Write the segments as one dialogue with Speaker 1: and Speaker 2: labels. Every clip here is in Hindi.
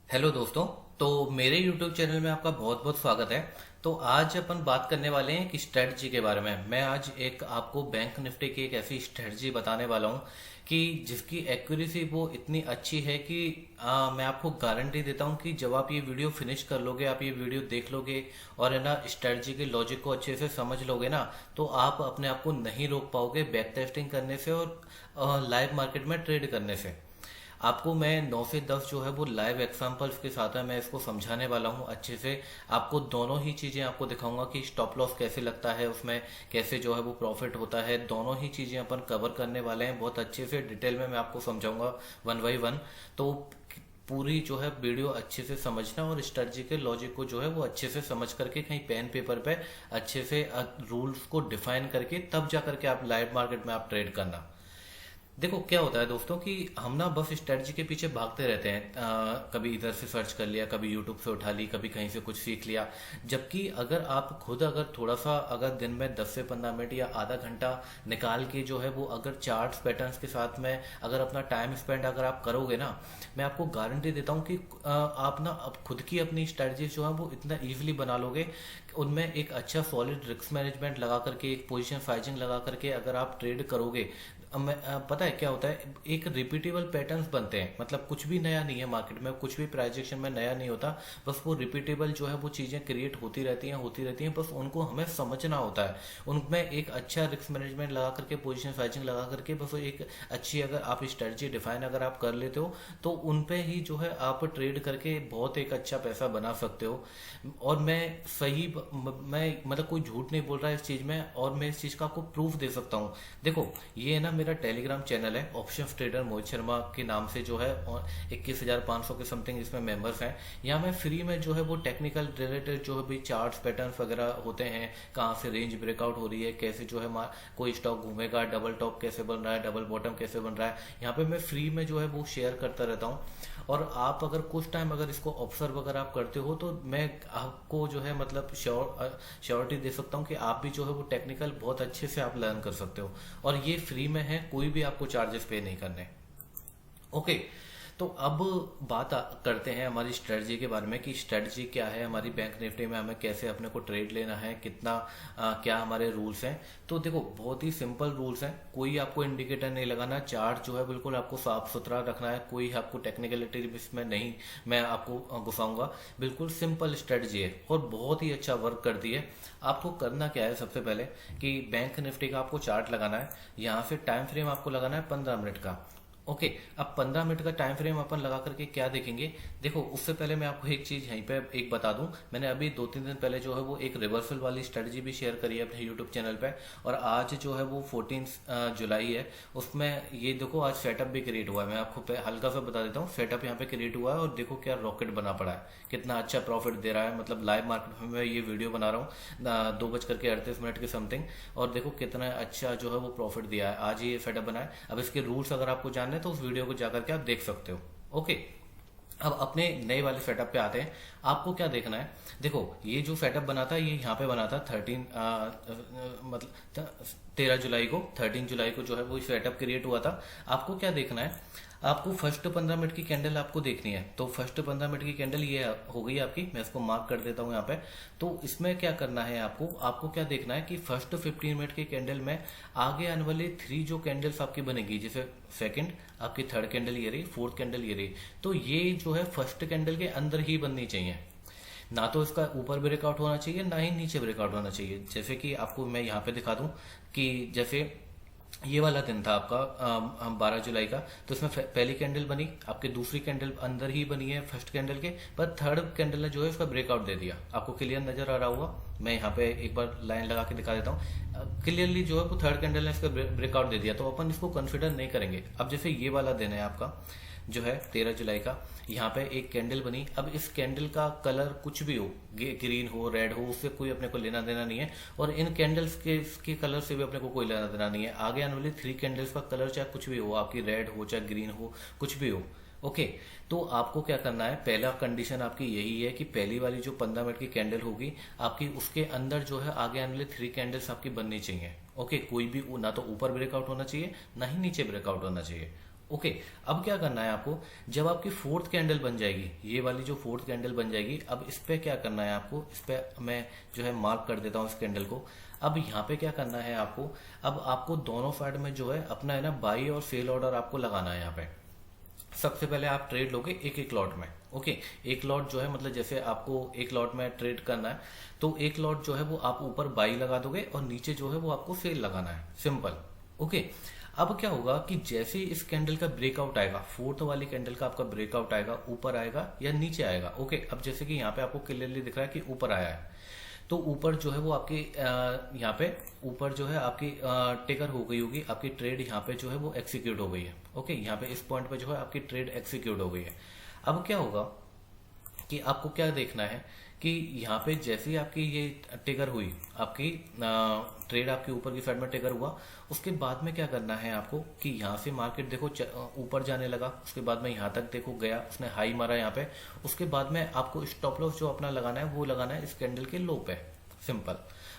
Speaker 1: हेलो दोस्तों। तो मेरे YouTube चैनल में आपका बहुत बहुत स्वागत है। तो आज अपन बात करने वाले हैं कि स्ट्रेटजी के बारे में। मैं आज एक आपको बैंक निफ्टी की एक ऐसी स्ट्रेटजी बताने वाला हूं कि जिसकी एक्यूरेसी वो इतनी अच्छी है कि मैं आपको गारंटी देता हूं कि जब आप ये वीडियो फिनिश कर लोगे, आप ये वीडियो देख लोगे और है ना स्ट्रेटजी के लॉजिक को अच्छे से समझ लोगे ना, तो आप अपने आप को नहीं रोक पाओगे बैक टेस्टिंग करने से और लाइव मार्केट में ट्रेड करने से। आपको मैं 9 से 10 जो है वो लाइव एग्जांपल्स के साथ है मैं इसको समझाने वाला हूँ अच्छे से। आपको दोनों ही चीज़ें आपको दिखाऊंगा कि स्टॉप लॉस कैसे लगता है, उसमें कैसे जो है वो प्रॉफिट होता है। दोनों ही चीज़ें अपन कवर करने वाले हैं बहुत अच्छे से, डिटेल में मैं आपको समझाऊंगा वन बाई वन। तो पूरी जो है वीडियो अच्छे से समझना और स्ट्रेटजी के लॉजिक को जो है वो अच्छे से समझ करके कहीं पेन पेपर पे अच्छे से रूल्स को डिफाइन करके तब जा करके आप लाइव मार्केट में आप ट्रेड करना। देखो क्या होता है दोस्तों कि हम ना बस स्ट्रेटजी के पीछे भागते रहते हैं। कभी इधर से सर्च कर लिया, कभी यूट्यूब से उठा ली, कभी कहीं से कुछ सीख लिया। जबकि अगर आप खुद अगर थोड़ा सा अगर दिन में 10 से 15 मिनट या आधा घंटा निकाल के जो है वो अगर चार्ट्स पैटर्न्स के साथ में अगर अपना टाइम स्पेंड अगर आप करोगे ना, मैं आपको गारंटी देता हूँ कि आप ना अब खुद की अपनी स्ट्रेटजी जो है वो इतना ईजिली बना लोगे। उनमें एक अच्छा सॉलिड रिस्क मैनेजमेंट लगा करके, एक पोजीशन साइजिंग लगा करके अगर आप ट्रेड करोगे, पता है क्या होता है, एक रिपीटेबल पैटर्न्स बनते हैं। मतलब कुछ भी नया नहीं है मार्केट में, कुछ भी प्राइस एक्शन में नया नहीं होता। बस वो रिपीटेबल जो है वो चीजें क्रिएट होती रहती हैं। बस उनको हमें समझना होता है। उनमें एक अच्छा रिस्क मैनेजमेंट लगा करके, पोजीशन साइजिंग लगा करके, बस एक अच्छी अगर आप स्ट्रेटजी डिफाइन अगर आप कर लेते हो तो उन पे ही जो है आप ट्रेड करके बहुत एक अच्छा पैसा बना सकते हो। और मैं सही मैं मतलब कोई झूठ नहीं बोल रहा है इस चीज में, और मैं इस चीज का आपको प्रूफ दे सकता हूँ। देखो ये ना मेरा टेलीग्राम चैनल है, ऑप्शन ट्रेडर मोहित शर्मा के नाम से जो है, और 21,500 के समथिंग इसमें मेंबर्स हैं। यहाँ मैं फ्री में जो है वो टेक्निकल रिलेटेड जो है भी चार्ट्स पैटर्न्स वगैरह होते हैं, कहाँ से रेंज ब्रेकआउट हो रही है, कैसे जो है कोई स्टॉक घूमेगा, डबल टॉप कैसे बन रहा है, डबल बॉटम कैसे बन रहा है, यहाँ पे मैं फ्री में जो है वो शेयर करता रहता हूँ। और आप अगर कुछ टाइम अगर इसको ऑब्जर्व अगर आप करते हो तो मैं आपको जो है मतलब श्योरिटी दे सकता हूँ कि आप भी जो है वो टेक्निकल बहुत अच्छे से आप लर्न कर सकते हो। और ये फ्री में है, कोई भी आपको चार्जेस पे नहीं करने। ओके। तो अब करते हैं हमारी स्ट्रेटजी के बारे में कि स्ट्रेटजी क्या है हमारी बैंक निफ्टी में, हमें कैसे अपने को ट्रेड लेना है, कितना क्या हमारे रूल्स हैं। तो देखो बहुत ही सिंपल रूल्स हैं, कोई आपको इंडिकेटर नहीं लगाना, चार्ट जो है बिल्कुल आपको साफ सुथरा रखना है, कोई आपको टेक्निकलिटी इसमें नहीं मैं आपको घुसाऊंगा। बिल्कुल सिंपल स्ट्रेटजी है और बहुत ही अच्छा वर्क करती है। आपको करना क्या है, सबसे पहले कि बैंक निफ्टी का आपको चार्ट लगाना है। यहाँ से टाइम फ्रेम आपको लगाना है 15 मिनट का। ओके। अब 15 मिनट का टाइम फ्रेम अपन लगा करके क्या देखेंगे, देखो उससे पहले मैं आपको एक चीज यहीं पे एक बता दूं। मैंने अभी 2-3 दिन पहले जो है वो एक रिवर्सल वाली स्ट्रेटजी भी शेयर करी है अपने यूट्यूब चैनल पे, और आज जो है वो 14 जुलाई है। उसमें ये देखो आज सेटअप भी क्रिएट हुआ है। मैं आपको हल्का सा बता देता हूँ, सेटअप यहाँ पे क्रिएट हुआ है और देखो क्या रॉकेट बना पड़ा है, कितना अच्छा प्रॉफिट दे रहा है। मतलब लाइव मार्केट में मैं ये वीडियो बना रहा हूँ 2:38 के समथिंग, और देखो कितना अच्छा जो है वो प्रॉफिट दिया है। आज ही ये सेटअप बना है। अब इसके रूल्स अगर आपको जानने हैं तो उस वीडियो को जाकर के आप देख सकते हो। ओके। अब अपने नए वाले सेटअप पे आते हैं। आपको क्या देखना है, देखो ये जो सेटअप बना था ये यहाँ पे बना था 13 जुलाई को। 13 जुलाई को जो है वो सेटअप क्रिएट हुआ था। आपको क्या देखना है, आपको फर्स्ट 15 मिनट की कैंडल आपको देखनी है। तो फर्स्ट 15 मिनट की कैंडल ये हो गई आपकी, मैं इसको मार्क कर देता हूँ यहाँ पे। तो इसमें क्या करना है आपको, आपको क्या देखना है कि फर्स्ट 15 मिनट की कैंडल में आगे आने वाली 3 जो कैंडल्स आपकी बनेगी, जैसे सेकंड आपकी, थर्ड कैंडल ये रही, फोर्थ कैंडल ये रही, तो ये जो है फर्स्ट कैंडल के अंदर ही बननी चाहिए। ना तो इसका ऊपर ब्रेकआउट होना चाहिए, ना ही नीचे ब्रेकआउट होना चाहिए। जैसे कि आपको मैं यहाँ पे दिखा दूं कि जैसे ये वाला दिन था आपका 12 जुलाई का, तो इसमें पहली कैंडल बनी आपकी, दूसरी कैंडल अंदर ही बनी है फर्स्ट कैंडल के, पर थर्ड कैंडल ने जो है इसका ब्रेकआउट दे दिया। आपको क्लियर नजर आ रहा होगा, मैं यहाँ पे एक बार लाइन लगा के दिखा देता हूँ क्लियरली। जो है वो थर्ड कैंडल ने इसका ब्रेकआउट दे दिया, तो अपन इसको कंसिडर नहीं करेंगे। अब जैसे ये वाला दिन है आपका जो है 13 जुलाई का, यहाँ पे एक कैंडल बनी। अब इस कैंडल का कलर कुछ भी हो, ग्रीन हो, रेड हो, उससे कोई अपने को लेना देना नहीं है। और इन कैंडल्स के कलर से भी अपने को कोई लेना देना नहीं है। आगे आने वाली 3 कैंडल्स का कलर चाहे कुछ भी हो, आपकी रेड हो चाहे ग्रीन हो, कुछ भी हो। ओके। तो आपको क्या करना है, पहला कंडीशन आपकी यही है कि पहली वाली जो 15 मिनट की कैंडल होगी आपकी, उसके अंदर जो है आगे आने वाली 3 कैंडल्स आपकी बननी चाहिए। ओके। कोई भी ना तो ऊपर ब्रेकआउट होना चाहिए, ना ही नीचे ब्रेकआउट होना चाहिए। ओके। अब क्या करना है आपको, जब आपकी फोर्थ कैंडल बन जाएगी, ये वाली जो फोर्थ कैंडल बन जाएगी, अब इस पे क्या करना है आपको, इस पे मैं जो है मार्क कर देता हूँ इस कैंडल को। अब यहाँ पे क्या करना है आपको, अब आपको दोनों साइड में जो है अपना है ना बाई और सेल ऑर्डर आपको लगाना है यहाँ पे। सबसे पहले आप ट्रेड लोगे एक एक लॉट में। ओके, एक लॉट जो है मतलब जैसे आपको एक लॉट में ट्रेड करना है, तो एक लॉट जो है वो आप ऊपर बाई लगा दोगे और नीचे जो है वो आपको सेल लगाना है, सिंपल। ओके। अब क्या होगा कि जैसे ही इस कैंडल का ब्रेकआउट आएगा, फोर्थ वाली कैंडल का आपका ब्रेकआउट आएगा, ऊपर आएगा या नीचे आएगा। ओके, अब जैसे कि यहाँ पे आपको क्लियरली दिख रहा है कि ऊपर आया है, तो ऊपर जो है वो आपकी यहाँ पे ऊपर जो है आपकी टेकर हो गई होगी, आपकी ट्रेड यहाँ पे जो है वो एक्सिक्यूट हो गई है। ओके, यहाँ पे इस पॉइंट पे जो है आपकी ट्रेड एक्सिक्यूट हो गई है। अब क्या होगा कि आपको क्या देखना है कि यहाँ पे जैसे ही आपकी ये टिगर हुई, आपकी ट्रेड आपके ऊपर की साइड में टिगर हुआ, उसके बाद में क्या करना है आपको कि यहाँ से मार्केट देखो ऊपर जाने लगा, उसके बाद में यहाँ तक देखो गया, उसने हाई मारा यहाँ पे, उसके बाद में आपको स्टॉप लॉस जो अपना लगाना है वो लगाना है इस कैंडल के लो पे, सिंपल।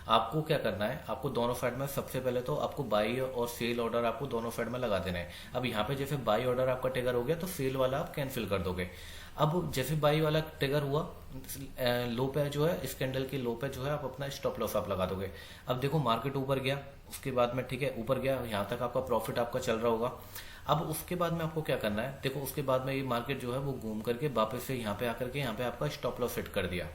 Speaker 1: आपको क्या करना है, आपको दोनों साइड में सबसे पहले तो आपको बाई और सेल ऑर्डर आपको दोनों साइड में लगा देना है। अब यहाँ पे जैसे बाई ऑर्डर आपका ट्रिगर हो गया तो सेल वाला आप कैंसिल कर दोगे। अब जैसे बाई वाला ट्रिगर हुआ, लो पे जो है इस कैंडल के लो पे जो है आप अपना स्टॉप लॉस आप लगा दोगे। अब देखो मार्केट ऊपर गया, उसके बाद में ठीक है ऊपर गया, यहाँ तक आपका प्रॉफिट आपका चल रहा होगा। अब उसके बाद में आपको क्या करना है, देखो उसके बाद में ये मार्केट जो है वो घूम करके वापस से यहाँ पे आकर के यहाँ पे आपका स्टॉप लॉस सेट कर दिया,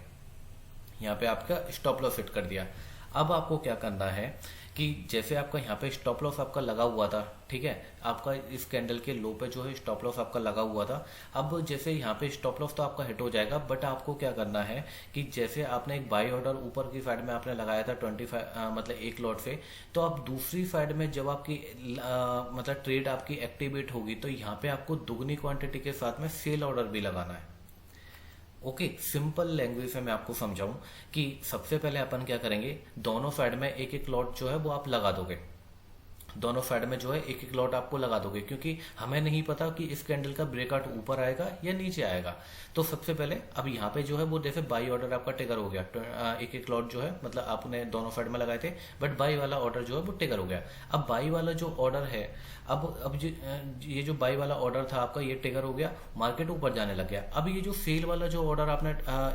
Speaker 1: यहाँ पे आपका स्टॉप लॉस सेट कर दिया। अब आपको क्या करना है कि जैसे आपका यहाँ पे स्टॉप लॉस आपका लगा हुआ था, ठीक है, आपका इस कैंडल के लो पे जो है स्टॉप लॉस आपका लगा हुआ था। अब जैसे यहाँ पे स्टॉप लॉस तो आपका हिट हो जाएगा, बट आपको क्या करना है कि जैसे आपने एक बाई ऑर्डर ऊपर की साइड में आपने लगाया था 25 मतलब एक लॉट से, तो आप दूसरी साइड में जब आपकी मतलब ट्रेड आपकी एक्टिवेट होगी तो यहाँ पे आपको दुगनी क्वांटिटी के साथ में सेल ऑर्डर भी लगाना है। ओके, सिंपल लैंग्वेज में मैं आपको समझाऊं कि सबसे पहले अपन क्या करेंगे, दोनों साइड में एक एक लॉट जो है वो आप लगा दोगे, दोनों साइड में जो है एक एक लॉट आपको लगा दोगे, क्योंकि हमें नहीं पता कि इस कैंडल का ब्रेकआउट ऊपर आएगा या नीचे आएगा। तो सबसे पहले अब यहाँ पे जो है वो जैसे बाई ऑर्डर आपका टिगर हो गया, एक एक लॉट जो है मतलब आपने दोनों साइड में लगाए थे, बट बाई वाला ऑर्डर जो है वो टिगर हो गया। अब बाई वाला जो ऑर्डर है, अब ये जो बाई वाला ऑर्डर था आपका ये टिगर हो गया, मार्केट ऊपर जाने लग गया। अब ये जो सेल वाला जो ऑर्डर आपने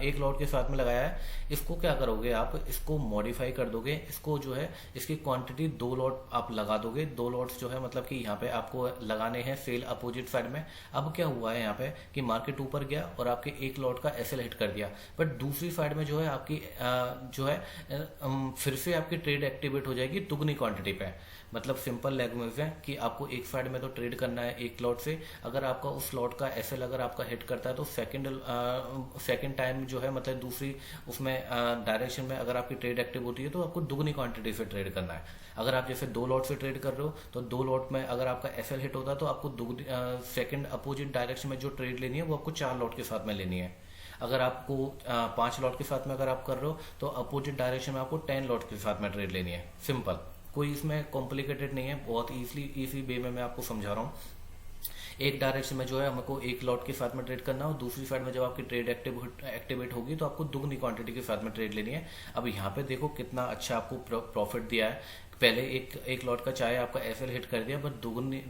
Speaker 1: एक लॉट के साथ में लगाया है, इसको क्या करोगे आप, इसको मॉडिफाई कर दोगे, इसको जो है इसकी क्वांटिटी 2 लॉट आप लगा दोगे। 2 लॉट्स जो है मतलब कि यहाँ पे आपको लगाने हैं सेल अपोजिट साइड में। अब क्या हुआ है यहाँ पे कि मार्केट ऊपर गया और आपके एक लॉट का एसएल हिट कर दिया, बट दूसरी साइड में जो है आपकी जो है फिर से आपकी ट्रेड एक्टिवेट हो जाएगी दुगनी क्वांटिटी पे। मतलब सिंपल लैंग्वेज है कि आपको एक साइड में तो ट्रेड करना है एक लॉट से, अगर आपका उस लॉट का एसएल अगर आपका हिट करता है तो सेकंड टाइम जो है मतलब दूसरी उसमें डायरेक्शन में अगर आपकी ट्रेड एक्टिव होती है तो आपको दुगनी क्वांटिटी से ट्रेड करना है। अगर आप जैसे 2 लॉट से ट्रेड कर रहे हो तो 2 लॉट में अगर आपका एसएल हिट होता है तो आपको दुगनी सेकंड अपोजिट डायरेक्शन में जो ट्रेड लेनी है वो आपको 4 लॉट के साथ में लेनी है। अगर आपको 5 लॉट के साथ में अगर आप कर रहे हो तो अपोजिट डायरेक्शन में आपको 10 लॉट के साथ में ट्रेड लेनी है। सिंपल, कोई इसमें कॉम्प्लिकेटेड नहीं है, बहुत इजी वे में मैं आपको समझा रहा हूँ। एक डायरेक्शन में जो है हमको एक लॉट के साथ में ट्रेड करना है और दूसरी साइड में जब आपकी ट्रेड एक्टिवेट होगी तो आपको दुगनी क्वांटिटी के साथ में ट्रेड लेनी है। अब यहाँ पे देखो कितना अच्छा आपको प्रॉफिट दिया है। पहले एक लॉट का चाहे आपका एसएल हिट कर दिया, बट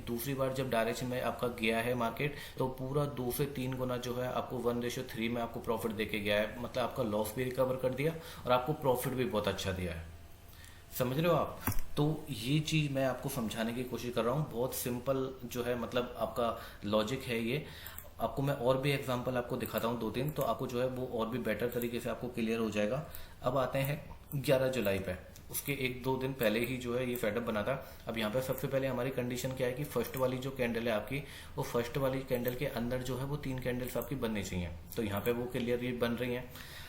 Speaker 1: दूसरी बार जब डायरेक्शन में आपका गया है मार्केट तो पूरा 2 से 3 गुना जो है आपको 1:3 में आपको प्रॉफिट देके गया है। मतलब आपका लॉस भी रिकवर कर दिया और आपको प्रॉफिट भी बहुत अच्छा दिया है। समझ रहे हो आप? तो ये चीज मैं आपको समझाने की कोशिश कर रहा हूँ, बहुत सिंपल जो है मतलब आपका लॉजिक है ये। आपको मैं और भी एग्जांपल आपको दिखाता हूँ 2-3, तो आपको जो है वो और भी बेटर तरीके से आपको क्लियर हो जाएगा। अब आते हैं 11 जुलाई पे, उसके 1-2 दिन पहले ही जो है ये सेटअप बना था। अब यहाँ पे सबसे पहले हमारी कंडीशन क्या है कि फर्स्ट वाली जो कैंडल है आपकी, वो फर्स्ट वाली कैंडल के अंदर जो है वो 3 कैंडल्स आपकी बननी चाहिए, तो यहाँ पे वो क्लियर बन रही हैं।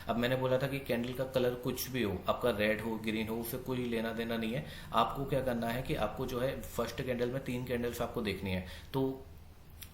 Speaker 1: अब मैंने बोला था कि कैंडल का कलर कुछ भी हो, आपका रेड हो ग्रीन हो, उससे कोई लेना देना नहीं है। आपको क्या करना है कि आपको जो है फर्स्ट कैंडल में 3 कैंडल्स आपको देखनी है। तो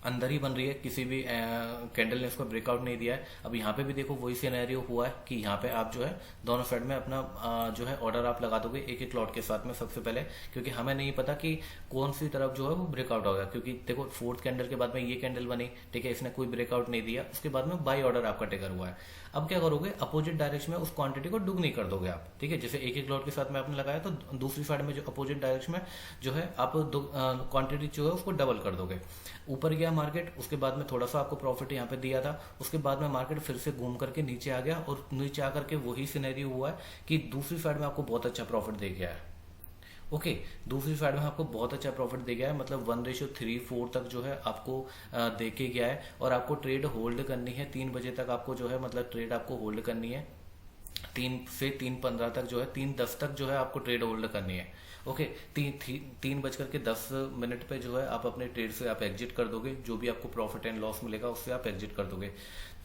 Speaker 1: अंदर ही बन रही है, किसी भी कैंडल ने उसको ब्रेकआउट नहीं दिया है। अब यहाँ पे भी देखो वही सिनेरियो हुआ है कि यहाँ पे आप जो है दोनों साइड में अपना जो है ऑर्डर आप लगा दोगे एक एक लॉट के साथ में सबसे पहले, क्योंकि हमें नहीं पता कि कौन सी तरफ जो है वो ब्रेकआउट होगा। क्योंकि देखो फोर्थ कैंडल के बाद में ये कैंडल बनी, ठीक है, इसने कोई ब्रेकआउट नहीं दिया, उसके बाद में बाई ऑर्डर आपका ट्रिगर हुआ है। अब क्या करोगे, अपोजिट डायरेक्शन में उस क्वांटिटी को दुगनी कर दोगे आप, ठीक है। जैसे एक एक लॉट के साथ में आपने लगाया तो दूसरी साइड में जो अपोजिट डायरेक्शन में जो है आप क्वांटिटी जो है उसको डबल कर दोगे। ऊपर गया मार्केट, उसके बाद में थोड़ा सा आपको प्रॉफिट यहाँ पे दिया था, उसके बाद में मार्केट फिर से घूम करके नीचे आ गया और नीचे आकर के वही सिनेरियो हुआ है कि दूसरी साइड में आपको बहुत अच्छा प्रॉफिट दे गया है। ओके, दूसरी साइड में आपको बहुत अच्छा प्रॉफिट दे गया है, मतलब 1:3-4 तक जो है आपको दे के गया है। और आपको ट्रेड होल्ड करनी है 3 बजे तक, आपको जो है मतलब ट्रेड आपको होल्ड करनी है 3 से 3:15 तक, जो है 3:10 तक जो है आपको ट्रेड होल्ड करनी है। ओके, 3 बज करके 10 मिनट पे जो है आप अपने ट्रेड से आप एग्जिट कर दोगे, जो भी आपको प्रॉफिट एंड लॉस मिलेगा उससे आप एग्जिट कर दोगे।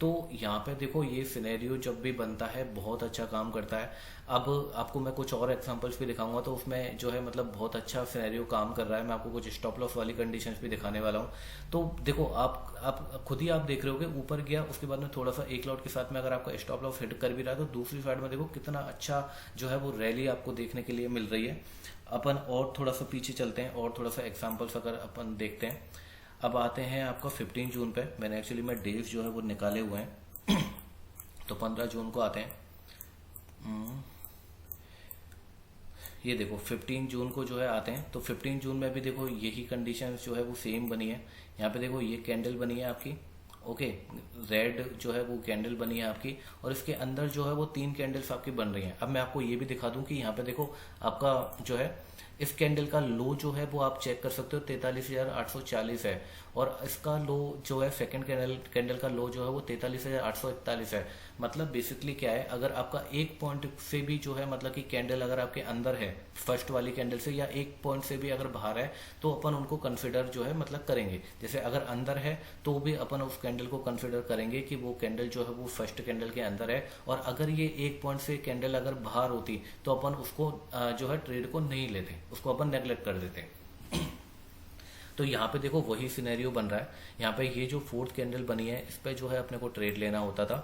Speaker 1: तो यहाँ पे देखो ये सिनेरियो जब भी बनता है बहुत अच्छा काम करता है। अब आपको मैं कुछ और एग्जांपल्स भी दिखाऊंगा, तो उसमें जो है मतलब बहुत अच्छा सिनेरियो काम कर रहा है। मैं आपको कुछ स्टॉप लॉस वाली कंडीशंस भी दिखाने वाला हूँ। तो देखो आप खुद ही आप देख रहे होगे, ऊपर गया उसके बाद में थोड़ा सा एक लॉट के साथ में अगर आपका स्टॉप लॉस हिट कर भी रहा है तो दूसरी साइड में देखो कितना अच्छा जो है वो रैली आपको देखने के लिए मिल रही है। अपन और थोड़ा सा पीछे चलते हैं और थोड़ा सा एग्जाम्पल्स अगर अपन देखते हैं। अब आते हैं आपका 15 जून पे, मैंने एक्चुअली मैं डेज जो है वो निकाले हुए हैं तो 15 जून को आते हैं। ये देखो 15 जून को जो है आते हैं, तो 15 जून में भी देखो यही कंडीशन जो है वो सेम बनी है। यहाँ पे देखो ये कैंडल बनी है आपकी, ओके, रेड जो है वो कैंडल बनी है आपकी, और इसके अंदर जो है वो 3 कैंडल्स आपकी बन रही हैं। अब मैं आपको ये भी दिखा दूं कि यहाँ पे देखो आपका जो है इस कैंडल का लो जो है वो आप चेक कर सकते हो 43,840 है, और इसका लो जो है सेकंड कैंडल का लो जो है वो 43,841 है। मतलब बेसिकली क्या है, अगर आपका एक पॉइंट से भी जो है मतलब कि कैंडल अगर आपके अंदर है फर्स्ट वाली कैंडल से, या एक पॉइंट से भी अगर बाहर है, तो अपन उनको कंसिडर जो है मतलब करेंगे। जैसे अगर अंदर है तो भी अपन उस कैंडल को कंसिडर करेंगे कि वो कैंडल जो है वो फर्स्ट कैंडल के अंदर है, और अगर ये एक पॉइंट से कैंडल अगर बाहर होती तो अपन उसको जो है ट्रेड को नहीं लेते, उसको अपन नेग्लेक्ट कर देते। तो यहाँ पे देखो वही सिनेरियो बन रहा है। यहाँ पे ये जो फोर्थ कैंडल बनी है इस पे जो है अपने को ट्रेड लेना होता था।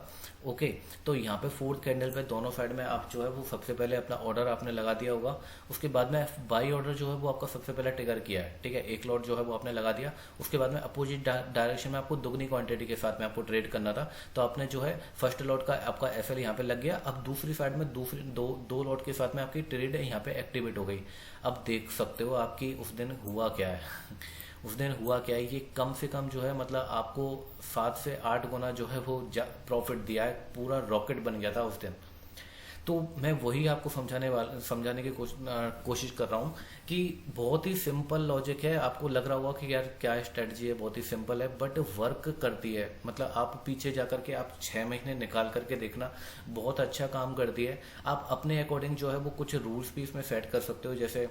Speaker 1: ओके, तो यहाँ पे फोर्थ कैंडल पे दोनों साइड में आप जो है वो सबसे पहले अपना ऑर्डर आपने लगा दिया होगा, उसके बाद में बाई ऑर्डर जो है वो आपका सबसे पहले ट्रिगर किया है, ठीक है, एक लॉट जो है वो आपने लगा दिया। उसके बाद में अपोजिट डायरेक्शन में आपको दुगनी क्वांटिटी के साथ में आपको ट्रेड करना था, तो आपने जो है फर्स्ट लॉट का आपका एफएल यहाँ पे लग गया। अब दूसरी साइड में दूसरी दो लॉट के साथ में आपकी ट्रेड यहाँ पे एक्टिवेट हो गई। अब देख सकते हो आपकी उस दिन हुआ क्या है उस दिन हुआ क्या है, ये कम से कम जो है मतलब आपको 7 से 8 गुना जो है वो प्रॉफिट दिया है, पूरा रॉकेट बन गया था उस दिन। तो मैं वही आपको समझाने की कोशिश कर रहा हूँ कि बहुत ही सिंपल लॉजिक है। आपको लग रहा होगा कि यार क्या स्ट्रेटजी है, बहुत ही सिंपल है, बट वर्क करती है। मतलब आप पीछे जाकर के आप 6 महीने निकाल करके देखना, बहुत अच्छा काम करती है। आप अपने अकॉर्डिंग जो है वो कुछ रूल्स भी इसमें सेट कर सकते हो। जैसे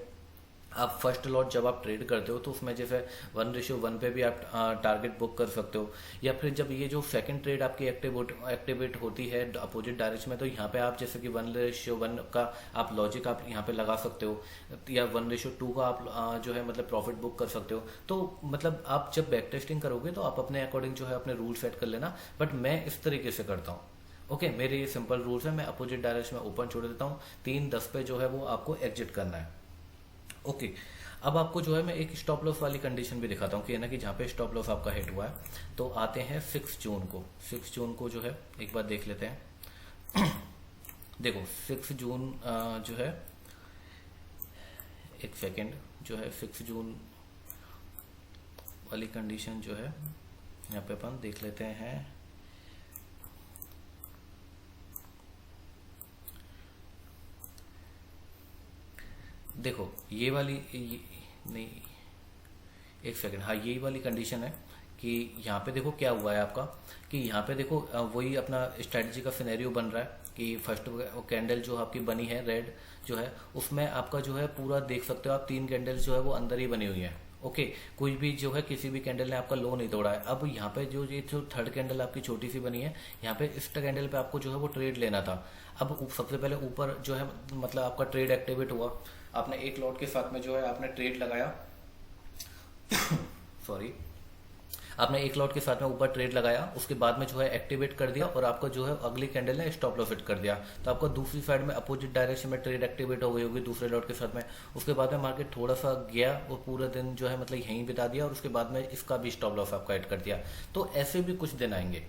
Speaker 1: आप फर्स्ट लॉट जब आप ट्रेड करते हो तो उसमें जैसे 1:1 पे भी आप टारगेट बुक कर सकते हो, या फिर जब ये जो सेकंड ट्रेड आपकी एक्टिवेट होती है अपोजिट डायरेक्शन में, तो यहाँ पे आप जैसे कि 1:1 का आप लॉजिक आप यहाँ पे लगा सकते हो, या 1:2 का आप जो है मतलब प्रॉफिट बुक कर सकते हो। तो मतलब आप जब बैक टेस्टिंग करोगे तो आप अपने अकॉर्डिंग जो है अपने रूल सेट कर लेना, बट मैं इस तरीके से करता हूँ। ओके, मेरे ये सिंपल रूल्स है, मैं अपोजिट डायरेक्शन में ओपन छोड़ देता हूँ, 3:10 पे जो है वो आपको एग्जिट करना है। ओके, अब आपको जो है मैं एक स्टॉप लॉस वाली कंडीशन भी दिखाता हूँ कि है ना, कि जहाँ पे स्टॉप लॉस आपका हिट हुआ है। तो आते हैं 6 जून को। 6 जून को जो है एक बार देख लेते हैं देखो 6 जून जो है, एक सेकेंड, जो है 6 जून वाली कंडीशन जो है यहाँ पे अपन देख लेते हैं। देखो ये वाली नहीं, एक सेकंड, हाँ यही वाली कंडीशन है कि यहाँ पे देखो क्या हुआ है आपका, कि यहाँ पे देखो वही अपना स्ट्रेटजी का सिनेरियो बन रहा है कि फर्स्ट कैंडल जो आपकी बनी है रेड जो है, उसमें आपका जो है पूरा देख सकते हो आप 3 कैंडल्स जो है वो अंदर ही बनी हुई है। ओके, कोई भी जो है किसी भी कैंडल ने आपका लो नहीं तोड़ा है। अब यहाँ पे जो ये जो थर्ड कैंडल आपकी छोटी सी बनी है, यहाँ पे इस कैंडल पे आपको जो है वो ट्रेड लेना था। अब सबसे पहले ऊपर जो है मतलब आपका ट्रेड एक्टिवेट हुआ, आपने एक लॉट के साथ में जो है आपने ट्रेड लगाया सॉरी। आपने एक लॉट के साथ में ऊपर ट्रेड लगाया, उसके बाद में जो है एक्टिवेट कर दिया और आपका जो है अगली कैंडल ने स्टॉप लॉस हिट कर दिया, तो आपका दूसरी साइड में अपोजिट डायरेक्शन में ट्रेड एक्टिवेट हो गई होगी दूसरे लॉट के साथ में। उसके बाद में मार्केट थोड़ा सा गया और पूरा दिन जो है मतलब यहीं बिता दिया और उसके बाद में इसका भी स्टॉप लॉस आपका हिट कर दिया। तो ऐसे भी कुछ दिन आएंगे।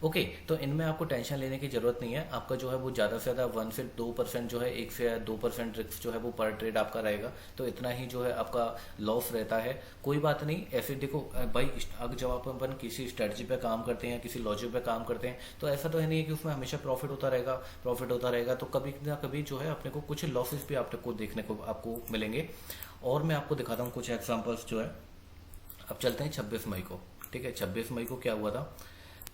Speaker 1: ओके, तो इनमें आपको टेंशन लेने की जरूरत नहीं है। आपका जो है वो ज़्यादा से ज़्यादा 1 से 2% जो है, 1 से 2% रिस्क जो है वो पर ट्रेड आपका रहेगा, तो इतना ही जो है आपका लॉस रहता है। कोई बात नहीं, ऐसे देखो भाई, अगर जब अपन किसी स्ट्रेटजी पे काम करते हैं, किसी लॉजिक पे काम करते हैं, तो ऐसा तो है नहीं है कि उसमें हमेशा प्रॉफिट होता रहेगा, तो कभी ना कभी जो है अपने को कुछ लॉसेस भी आपको देखने को आपको मिलेंगे। और मैं आपको दिखाता हूँ कुछ एग्जाम्पल्स जो है। अब चलते हैं 26 मई को। ठीक है, 26 मई को क्या हुआ था,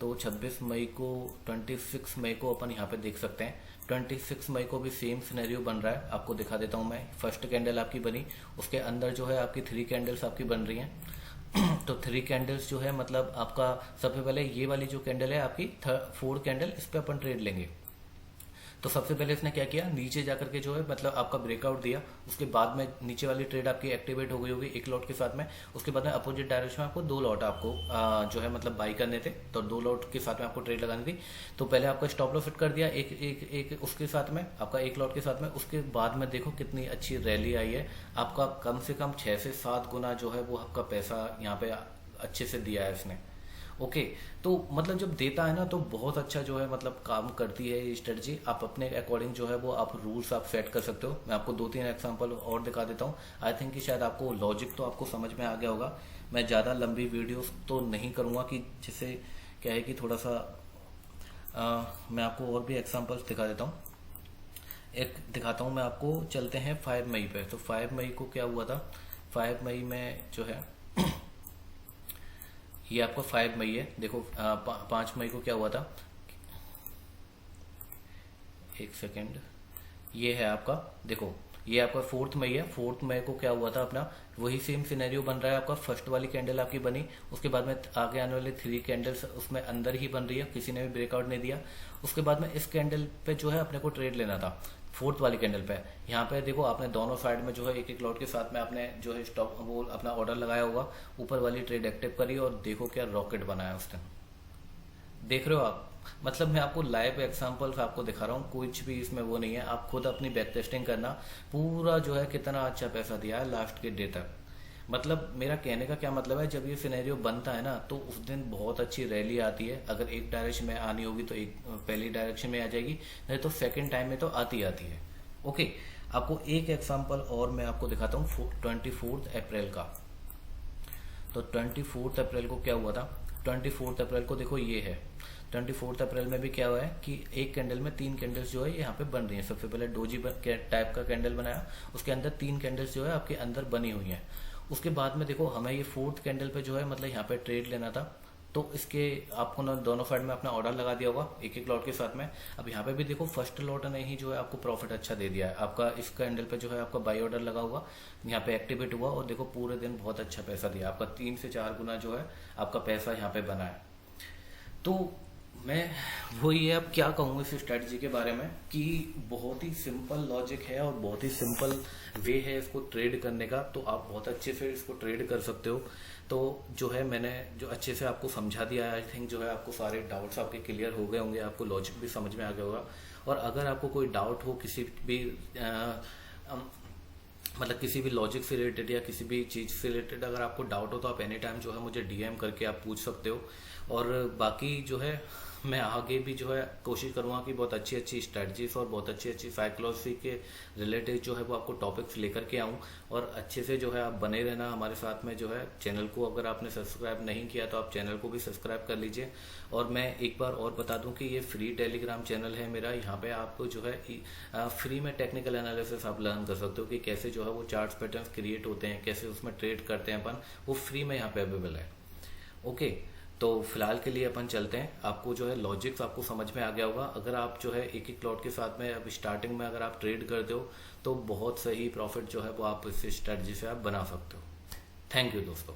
Speaker 1: तो 26 मई को 26 मई को अपन यहाँ पे देख सकते हैं। 26 मई को भी सेम सिनेरियो बन रहा है, आपको दिखा देता हूँ मैं। फर्स्ट कैंडल आपकी बनी, उसके अंदर जो है आपकी 3 कैंडल्स आपकी बन रही हैं। तो 3 कैंडल्स जो है मतलब आपका सबसे पहले ये वाली जो कैंडल है आपकी 4th कैंडल, इस पर अपन ट्रेड लेंगे। तो सबसे पहले इसने क्या किया, नीचे जाकर के जो है मतलब आपका ब्रेकआउट दिया, उसके बाद में नीचे वाली ट्रेड आपकी एक्टिवेट हो गई होगी एक लॉट के साथ में। उसके बाद में अपोजिट डायरेक्शन में आपको 2 लॉट आपको जो है मतलब बाई करने थे, तो 2 लॉट के साथ में आपको ट्रेड लगानी थी। तो पहले आपका स्टॉप लॉस फिट कर दिया एक उसके साथ में, आपका एक लॉट के साथ में। उसके बाद में देखो कितनी अच्छी रैली आई है, आपका कम से कम 6 से 7 गुना जो है वो आपका पैसा यहाँ पे अच्छे से दिया है इसने। ओके, तो मतलब जब देता है ना तो बहुत अच्छा जो है मतलब काम करती है ये स्ट्रेटजी। आप अपने अकॉर्डिंग जो है वो आप रूल्स आप सेट कर सकते हो। मैं आपको 2-3 एग्जांपल और दिखा देता हूँ। आई थिंक कि शायद आपको लॉजिक तो आपको समझ में आ गया होगा। मैं ज़्यादा लंबी वीडियोस तो नहीं करूँगा कि जिससे क्या है कि थोड़ा सा मैं आपको और भी एग्जाम्पल्स दिखा देता हूँ। एक दिखाता हूँ मैं आपको। चलते हैं 5 मई पे। तो 5 मई को क्या हुआ था, 5 मई में जो है ये आपका 5 मई है। देखो 5 मई को क्या हुआ था, एक सेकेंड, ये है आपका, देखो ये आपका 4th मई है। 4th मई को क्या हुआ था अपना वही सेम सिनेरियो बन रहा है आपका। फर्स्ट वाली कैंडल आपकी बनी, उसके बाद में आगे आने वाले 3 कैंडल्स उसमें अंदर ही बन रही है, किसी ने भी ब्रेकआउट नहीं दिया। उसके बाद में इस कैंडल पे जो है अपने को ट्रेड लेना था 4th वाली कैंडल पे। यहाँ पे देखो आपने दोनों साइड में जो है एक लॉट के साथ में आपने जो है स्टॉप वो अपना ऑर्डर लगाया होगा, ऊपर वाली ट्रेड एक्टिव करी और देखो क्या रॉकेट बनाया उस दिन। देख रहे हो आप, मतलब मैं आपको लाइव एग्जांपल्स आपको दिखा रहा हूँ, कुछ भी इसमें वो नहीं है। आप खुद अपनी बैक टेस्टिंग करना, पूरा जो है कितना अच्छा पैसा दिया है लास्ट के डे तक। मतलब मेरा कहने का क्या मतलब है, जब ये सिनेरियो बनता है ना तो उस दिन बहुत अच्छी रैली आती है। अगर एक डायरेक्शन में आनी होगी तो एक पहली डायरेक्शन में आ जाएगी, नहीं तो सेकंड टाइम में तो आती है। ओके, आपको एक एग्जांपल और मैं आपको दिखाता हूँ 24 अप्रैल का। तो 24 अप्रैल को क्या हुआ था, 24 अप्रैल को देखो ये है। 24 अप्रैल में भी क्या हुआ है कि एक कैंडल में 3 कैंडल्स जो है यहाँ पे बन रही हैं। सबसे पहले डोजी टाइप का कैंडल बनाया, उसके अंदर 3 कैंडल्स जो है आपके अंदर बनी हुई हैं। उसके बाद में देखो हमें ये 4th कैंडल पे जो है मतलब यहाँ पे ट्रेड लेना था, तो इसके आपको ना दोनों साइड में अपना ऑर्डर लगा दिया होगा एक लॉट के साथ में। अब यहाँ पे भी देखो फर्स्ट लॉट ने ही जो है आपको प्रॉफिट अच्छा दे दिया है। आपका इस कैंडल पे जो है आपका बाई ऑर्डर लगा हुआ, यहाँ पे एक्टिवेट हुआ और देखो पूरे दिन बहुत अच्छा पैसा दिया आपका। 3 से 4 गुना जो है आपका पैसा यहाँ पे बना है। तो मैं वही है, अब क्या कहूँ इस स्ट्रेटजी के बारे में कि बहुत ही सिंपल लॉजिक है और बहुत ही सिंपल वे है इसको ट्रेड करने का। तो आप बहुत अच्छे से इसको ट्रेड कर सकते हो। तो जो है मैंने जो अच्छे से आपको समझा दिया है, आई थिंक जो है आपको सारे डाउट्स आपके क्लियर हो गए होंगे, आपको लॉजिक भी समझ में आ गया होगा। और अगर आपको कोई डाउट हो किसी भी मतलब किसी भी लॉजिक से रिलेटेड या किसी भी चीज़ से रिलेटेड अगर आपको डाउट हो तो आप एनी टाइम जो है मुझे डीएम करके आप पूछ सकते हो। और बाकी जो है मैं आगे भी जो है कोशिश करूंगा कि बहुत अच्छी अच्छी स्ट्रेटजीज और बहुत अच्छी अच्छी साइकोलॉजी के रिलेटेड जो है वो आपको टॉपिक्स लेकर के आऊं। और अच्छे से जो है आप बने रहना हमारे साथ में। जो है चैनल को अगर आपने सब्सक्राइब नहीं किया तो आप चैनल को भी सब्सक्राइब कर लीजिए। और मैं एक बार और बता दूं कि ये फ्री टेलीग्राम चैनल है मेरा। यहाँ पे आप जो है फ्री में टेक्निकल एनालिसिस आप लर्न कर सकते हो कि कैसे जो है वो चार्ट्स पैटर्न्स क्रिएट होते हैं, कैसे उसमें ट्रेड करते हैं अपन, वो फ्री में यहाँ पे अवेलेबल है। ओके, तो फिलहाल के लिए अपन चलते हैं। आपको जो है लॉजिक्स आपको समझ में आ गया होगा। अगर आप जो है एक लॉट के साथ में अब स्टार्टिंग में अगर आप ट्रेड करते हो तो बहुत सही प्रॉफिट जो है वो आप इस स्ट्रेटजी से आप बना सकते हो। थैंक यू दोस्तों।